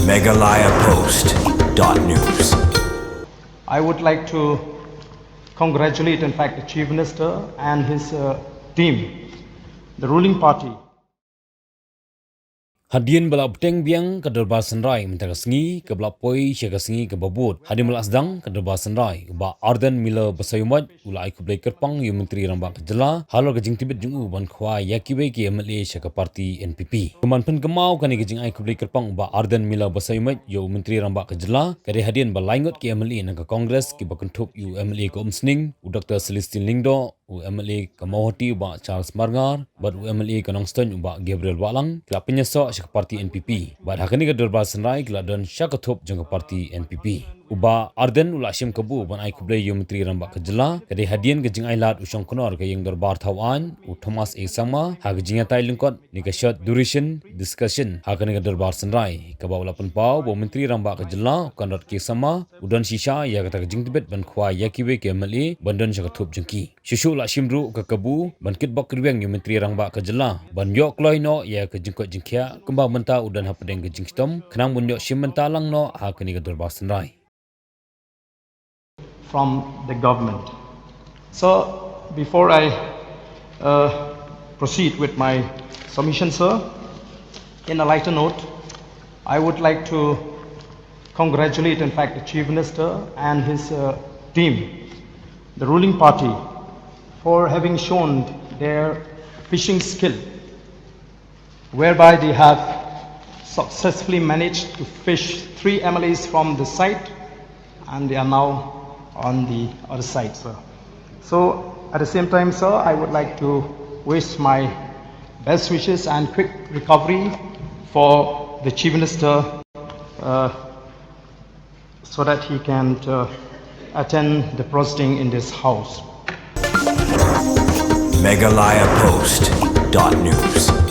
meghalayapost.news. I would like to congratulate, in fact, the Chief Minister and his team, the ruling party. Hadian bala peteng biang ke derbar senrai mentaka sengi ke bala poi syaga sengi ke babut. Hadian bala sedang ke derbar senrai ba Ardent mila basayumat ulai Khublei Kyrpang yu Myntri Rangbah ke jela halor ke jing Tbit jungu ban Khwai ya Kiwei ke MLA syaga parti NPP. Keman pen gemau kani ke jing ai Khublei Kyrpang ba Ardent mila basayumat yu Myntri Rangbah ke jela kare hadian ba laingot ke MLA nang ke Kongres ke bakentup yu MLA ke Umsning u Dr. Celestine Lingdo u MLA ke Mawati ba Charles Marngar bat u MLA ke Nongston ba Gabriel Walang kelap penyesok ke parti NPP. Bad hakani ke derbar senrai ke ladon syakatop jangka parti NPP. Uba Ardent ula syim kebu ban ai Khublei yu Myntri Rangbah ke jela kade hadian ke jing ai lat usang konor ke yang derbar Tawan u Thomas A Sama ha ke jing tai lengkot ni ke short duration discussion hakani ke derbar senrai ke ba ula penpau bo Myntri Rangbah ke jela kan rot ke sama udan shisha ya kata ke jing Tbit ban Khwai ya Kiwei ke MLA bandon syakatop jengki. Syushu ula syimru ke kebu ban kitbok kriweng yu Myntri Rangbah ke jela ban yok kloi no ya ke jingkot jingkia kembang menta udan hapedeng ke jingstom kenang mun yok syim menta lang no hakani ke derbar senrai From the government. So, before I proceed with my submission, sir, in a lighter note, I would like to congratulate, in fact, the Chief Minister and his team, the ruling party, for having shown their fishing skill, whereby they have successfully managed to fish 3 MLAs from the site, and they are now on the other side, sir. So at the same time, sir, I would like to wish my best wishes and quick recovery for the Chief Minister so that he can attend the proceeding in this house. meghalayapost.news.